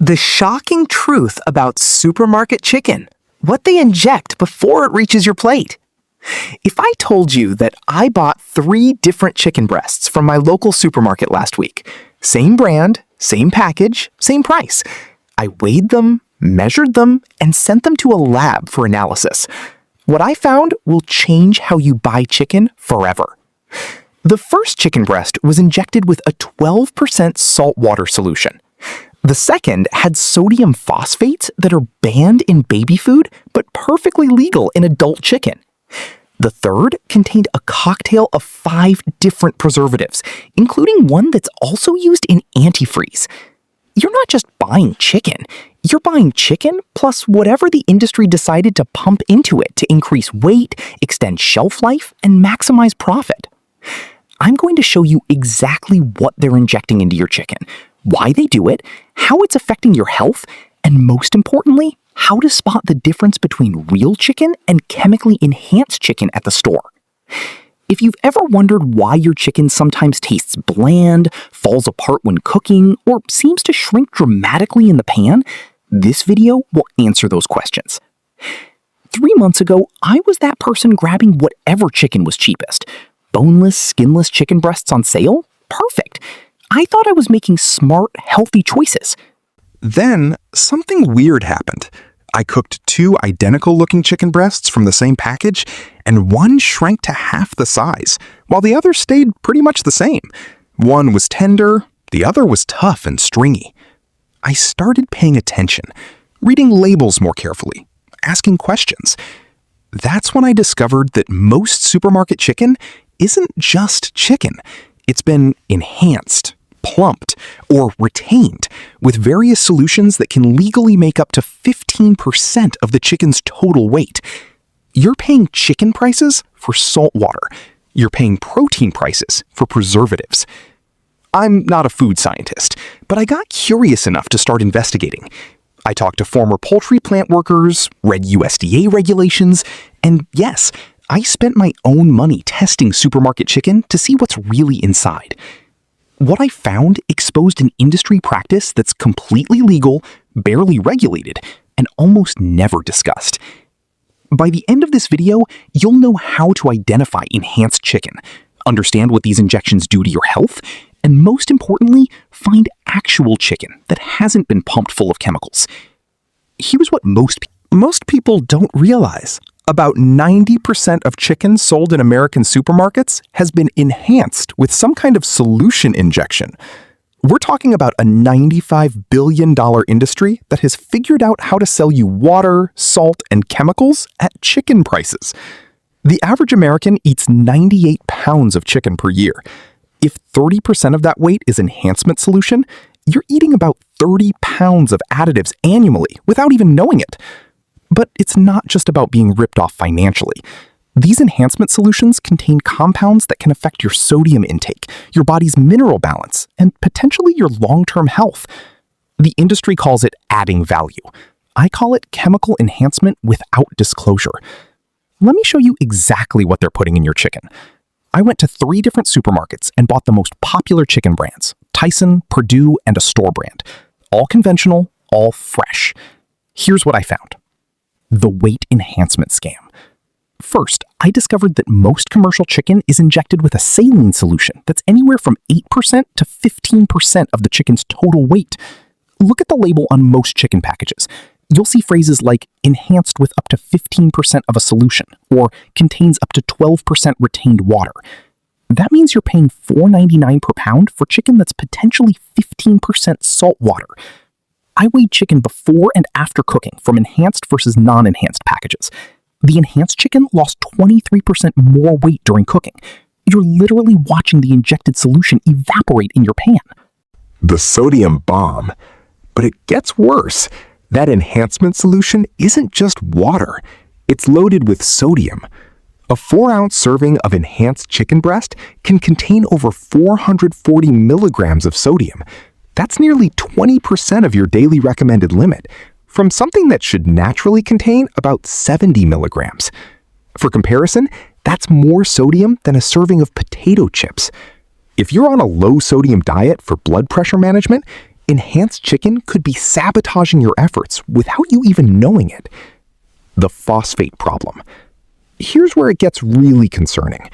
The shocking truth about supermarket chicken. What they inject before it reaches your plate. If I told you that I bought 3 different chicken breasts from my local supermarket last week, same brand, same package, same price, I weighed them, measured them, and sent them to a lab for analysis, what I found will change how you buy chicken forever. The first chicken breast was injected with a 12% saltwater solution. The second had sodium phosphates that are banned in baby food but perfectly legal in adult chicken. The third contained a cocktail of 5 different preservatives, including one that's also used in antifreeze. You're not just buying chicken, you're buying chicken plus whatever the industry decided to pump into it to increase weight, extend shelf life, and maximize profit. I'm going to show you exactly what they're injecting into your chicken, why they do it, how it's affecting your health, and most importantly, how to spot the difference between real chicken and chemically enhanced chicken at the store. If you've ever wondered why your chicken sometimes tastes bland, falls apart when cooking, or seems to shrink dramatically in the pan, this video will answer those questions. 3 months ago, I was that person grabbing whatever chicken was cheapest. Boneless, skinless chicken breasts on sale? Perfect. I thought I was making smart, healthy choices. Then, something weird happened. I cooked 2 identical-looking chicken breasts from the same package, and one shrank to half the size, while the other stayed pretty much the same. One was tender, the other was tough and stringy. I started paying attention, reading labels more carefully, asking questions. That's when I discovered that most supermarket chicken isn't just chicken. It's been enhanced, plumped, or retained with various solutions that can legally make up to 15% of the chicken's total weight. You're paying chicken prices for salt water. You're paying protein prices for preservatives. I'm not a food scientist, but I got curious enough to start investigating. I talked to former poultry plant workers, read USDA regulations, and yes, I spent my own money testing supermarket chicken to see what's really inside. What I found exposed an industry practice that's completely legal, barely regulated, and almost never discussed. By the end of this video, you'll know how to identify enhanced chicken, understand what these injections do to your health, and most importantly, find actual chicken that hasn't been pumped full of chemicals. Here's what most people don't realize. About 90% of chicken sold in American supermarkets has been enhanced with some kind of solution injection. We're talking about a $95 billion industry that has figured out how to sell you water, salt, and chemicals at chicken prices. The average American eats 98 pounds of chicken per year. If 30% of that weight is enhancement solution, you're eating about 30 pounds of additives annually without even knowing it. But it's not just about being ripped off financially. These enhancement solutions contain compounds that can affect your sodium intake, your body's mineral balance, and potentially your long-term health. The industry calls it adding value. I call it chemical enhancement without disclosure. Let me show you exactly what they're putting in your chicken. I went to 3 different supermarkets and bought the most popular chicken brands, Tyson, Perdue, and a store brand. All conventional, all fresh. Here's what I found. The weight enhancement scam. First, I discovered that most commercial chicken is injected with a saline solution that's anywhere from 8% to 15% of the chicken's total weight. Look at the label on most chicken packages. You'll see phrases like enhanced with up to 15% of a solution or contains up to 12% retained water. That means you're paying $4.99 per pound for chicken that's potentially 15% salt water. I weighed chicken before and after cooking from enhanced versus non-enhanced packages. The enhanced chicken lost 23% more weight during cooking. You're literally watching the injected solution evaporate in your pan. The sodium bomb. But it gets worse. That enhancement solution isn't just water. It's loaded with sodium. A 4-ounce serving of enhanced chicken breast can contain over 440 milligrams of sodium. That's nearly 20% of your daily recommended limit, from something that should naturally contain about 70 milligrams. For comparison, that's more sodium than a serving of potato chips. If you're on a low-sodium diet for blood pressure management, Enhanced chicken could be sabotaging your efforts without you even knowing it. The phosphate problem. Here's where it gets really concerning.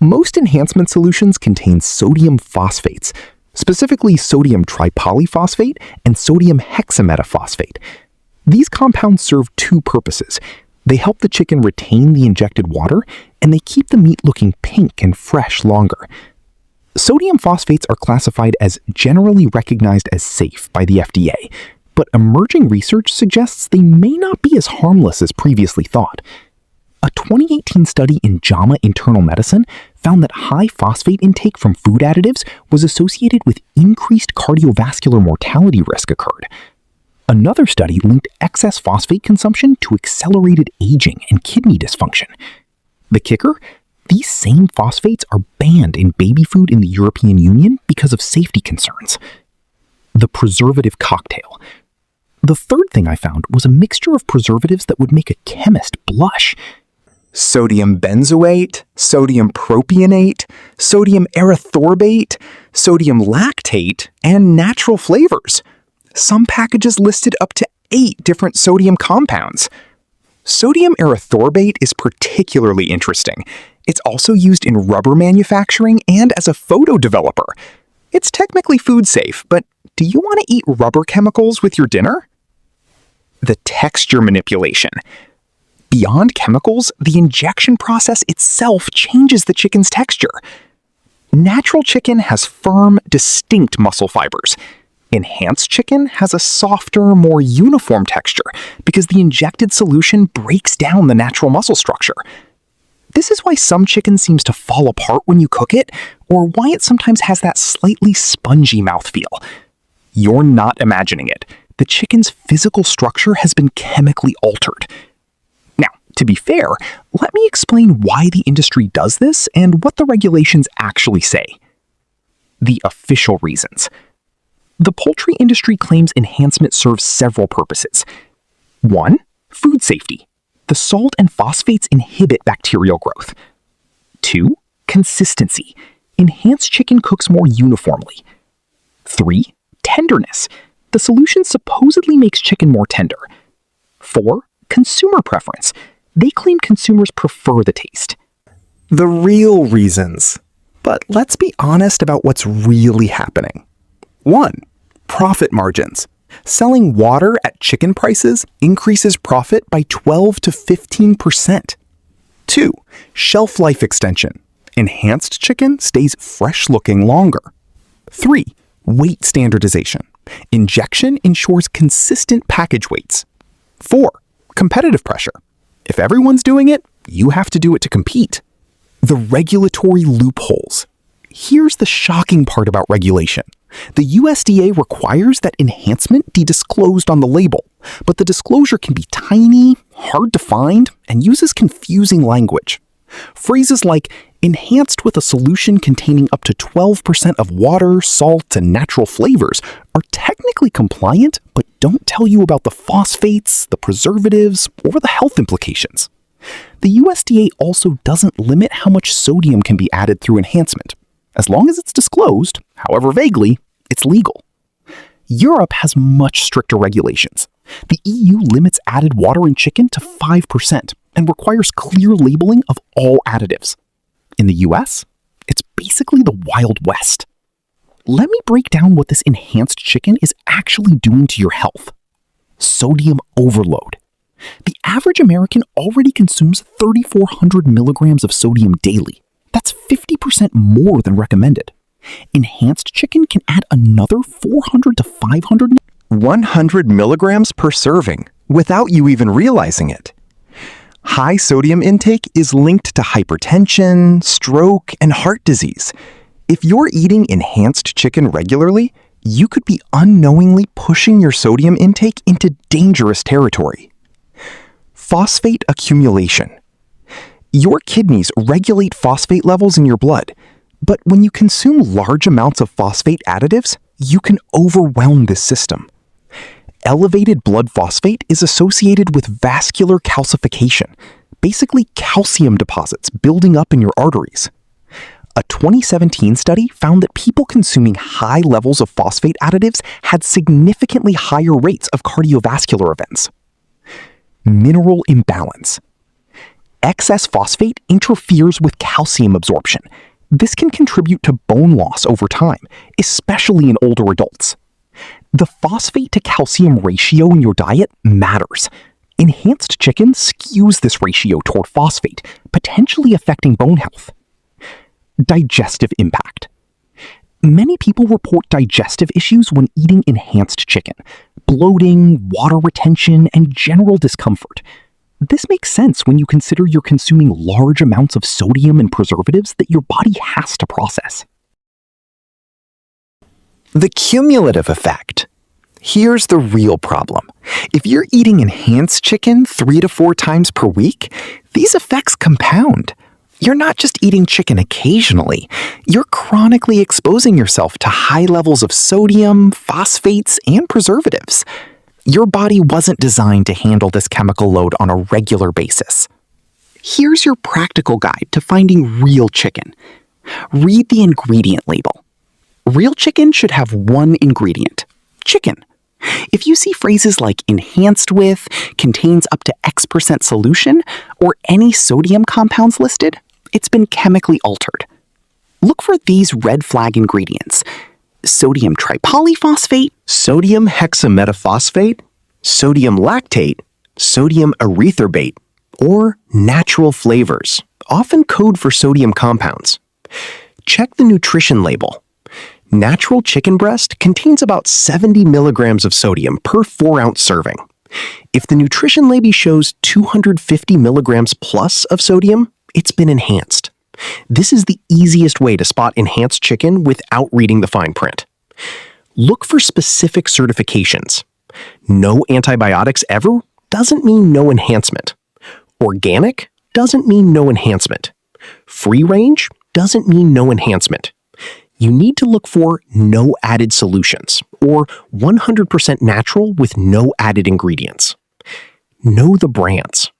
Most enhancement solutions contain sodium phosphates, specifically sodium tripolyphosphate and sodium hexametaphosphate. These compounds serve two purposes. They help the chicken retain the injected water, and they keep the meat looking pink and fresh longer. Sodium phosphates are classified as generally recognized as safe by the FDA, but emerging research suggests they may not be as harmless as previously thought. A 2018 study in JAMA Internal Medicine found that high phosphate intake from food additives was associated with increased cardiovascular mortality risk occurred. Another study linked excess phosphate consumption to accelerated aging and kidney dysfunction. The kicker? These same phosphates are banned in baby food in the European Union because of safety concerns. The preservative cocktail. The third thing I found was a mixture of preservatives that would make a chemist blush. Sodium benzoate, sodium propionate, sodium erythorbate, sodium lactate, and natural flavors. Some packages listed up to 8 different sodium compounds. Sodium erythorbate is particularly interesting. It's also used in rubber manufacturing and as a photo developer. It's technically food safe, but do you want to eat rubber chemicals with your dinner? The texture manipulation. Beyond chemicals, the injection process itself changes the chicken's texture. Natural chicken has firm, distinct muscle fibers. Enhanced chicken has a softer, more uniform texture because the injected solution breaks down the natural muscle structure. This is why some chicken seems to fall apart when you cook it, or why it sometimes has that slightly spongy mouthfeel. You're not imagining it. The chicken's physical structure has been chemically altered. Now, to be fair, let me explain why the industry does this and what the regulations actually say. The official reasons. The poultry industry claims enhancement serves several purposes. 1. Food safety. The salt and phosphates inhibit bacterial growth. 2. Consistency. Enhanced chicken cooks more uniformly. 3. Tenderness. The solution supposedly makes chicken more tender. 4. Consumer preference. They claim consumers prefer the taste. The real reasons. But let's be honest about what's really happening. 1. Profit margins. Selling water at chicken prices increases profit by 12 to 15%. 2. Shelf life extension. Enhanced chicken stays fresh-looking longer. 3. Weight standardization. Injection ensures consistent package weights. 4. Competitive pressure. If everyone's doing it, you have to do it to compete. The regulatory loopholes. Here's the shocking part about regulation. The USDA requires that enhancement be disclosed on the label, but the disclosure can be tiny, hard to find, and uses confusing language. Phrases like enhanced with a solution containing up to 12% of water, salt, and natural flavors are technically compliant, but don't tell you about the phosphates, the preservatives, or the health implications. The USDA also doesn't limit how much sodium can be added through enhancement. As long as it's disclosed, however vaguely, it's legal. Europe has much stricter regulations. The EU limits added water in chicken to 5% and requires clear labeling of all additives. In the US, it's basically the Wild West. Let me break down what this enhanced chicken is actually doing to your health. Sodium overload. The average American already consumes 3,400 milligrams of sodium daily. That's 50% more than recommended. Enhanced chicken can add another 400 to 500 100 milligrams per serving without you even realizing it. High sodium intake is linked to hypertension, stroke, and heart disease. If you're eating enhanced chicken regularly, you could be unknowingly pushing your sodium intake into dangerous territory. Phosphate accumulation. Your kidneys regulate phosphate levels in your blood, but when you consume large amounts of phosphate additives, you can overwhelm this system. Elevated blood phosphate is associated with vascular calcification, basically calcium deposits building up in your arteries. A 2017 study found that people consuming high levels of phosphate additives had significantly higher rates of cardiovascular events. Mineral imbalance. Excess phosphate interferes with calcium absorption. This can contribute to bone loss over time, especially in older adults. The phosphate to calcium ratio in your diet matters. Enhanced chicken skews this ratio toward phosphate, potentially affecting bone health. Digestive impact. Many people report digestive issues when eating enhanced chicken: bloating, water retention, and general discomfort. This makes sense when you consider you're consuming large amounts of sodium and preservatives that your body has to process. The cumulative effect. Here's the real problem. If you're eating enhanced chicken 3 to 4 times per week, these effects compound. You're not just eating chicken occasionally. You're chronically exposing yourself to high levels of sodium, phosphates, and preservatives. Your body wasn't designed to handle this chemical load on a regular basis. Here's your practical guide to finding real chicken. Read the ingredient label. Real chicken should have one ingredient: chicken. If you see phrases like enhanced with, contains up to X% solution, or any sodium compounds listed, it's been chemically altered. Look for these red flag ingredients: sodium tripolyphosphate, sodium hexametaphosphate, sodium lactate, sodium erytherbate, or natural flavors, often code for sodium compounds. Check the nutrition label. Natural chicken breast contains about 70 milligrams of sodium per 4-ounce serving. If the nutrition label shows 250 milligrams plus of sodium, it's been enhanced. This is the easiest way to spot enhanced chicken without reading the fine print. Look for specific certifications. No antibiotics ever doesn't mean no enhancement. Organic doesn't mean no enhancement. Free range doesn't mean no enhancement. You need to look for no added solutions, or 100% natural with no added ingredients. Know the brands.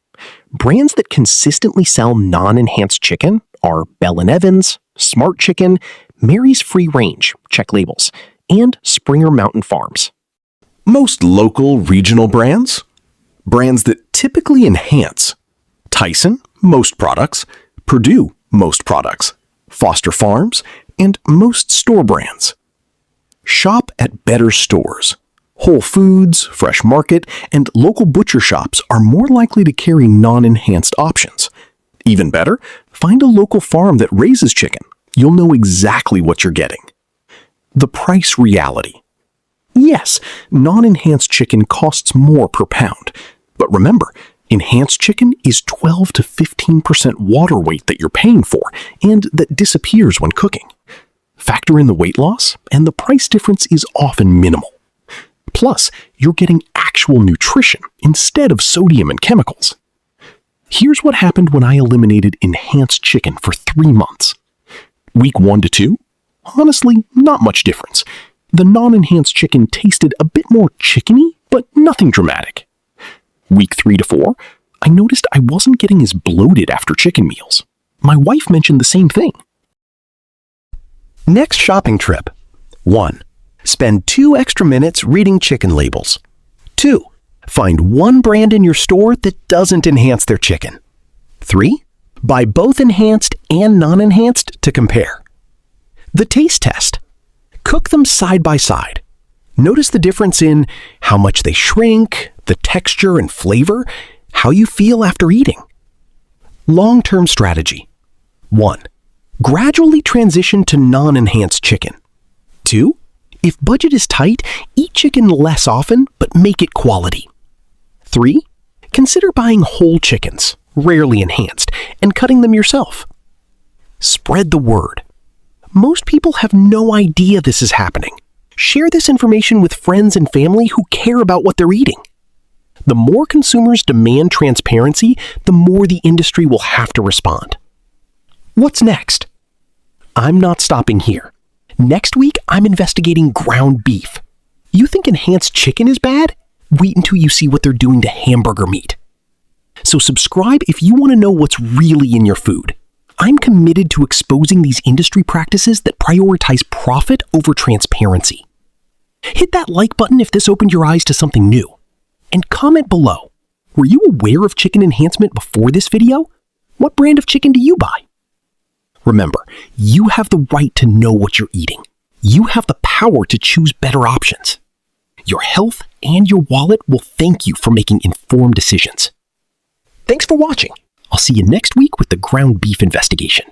Brands that consistently sell non-enhanced chicken are Bell & Evans, Smart Chicken, Mary's Free Range, check labels, and Springer Mountain Farms. Most local regional brands? Brands that typically enhance: Tyson, most products; Purdue, most products; Foster Farms, and most store brands. Shop at better stores. Whole Foods, Fresh Market, and local butcher shops are more likely to carry non-enhanced options. Even better, find a local farm that raises chicken. You'll know exactly what you're getting. The price reality. Yes, non-enhanced chicken costs more per pound. But remember, enhanced chicken is 12 to 15% water weight that you're paying for, and that disappears when cooking. Factor in the weight loss, and the price difference is often minimal. Plus, you're getting actual nutrition instead of sodium and chemicals. Here's what happened when I eliminated enhanced chicken for 3 months. Week 1 to 2? Honestly, not much difference. The non-enhanced chicken tasted a bit more chickeny, but nothing dramatic. Week 3 to 4, I noticed I wasn't getting as bloated after chicken meals. My wife mentioned the same thing. Next shopping trip. 1. Spend 2 extra minutes reading chicken labels. 2. Find one brand in your store that doesn't enhance their chicken. 3. Buy both enhanced and non-enhanced to compare. The taste test. Cook them side by side. Notice the difference in how much they shrink, the texture and flavor, how you feel after eating. Long-term strategy. 1. Gradually transition to non-enhanced chicken. 2. If budget is tight, eat chicken less often, but make it quality. 3. Consider buying whole chickens, rarely enhanced, and cutting them yourself. Spread the word. Most people have no idea this is happening. Share this information with friends and family who care about what they're eating. The more consumers demand transparency, the more the industry will have to respond. What's next? I'm not stopping here. Next week, I'm investigating ground beef. You think enhanced chicken is bad? Wait until you see what they're doing to hamburger meat. So subscribe if you want to know what's really in your food. I'm committed to exposing these industry practices that prioritize profit over transparency. Hit that like button if this opened your eyes to something new. And comment below. Were you aware of chicken enhancement before this video? What brand of chicken do you buy? Remember, you have the right to know what you're eating. You have the power to choose better options. Your health and your wallet will thank you for making informed decisions. Thanks for watching. I'll see you next week with the ground beef investigation.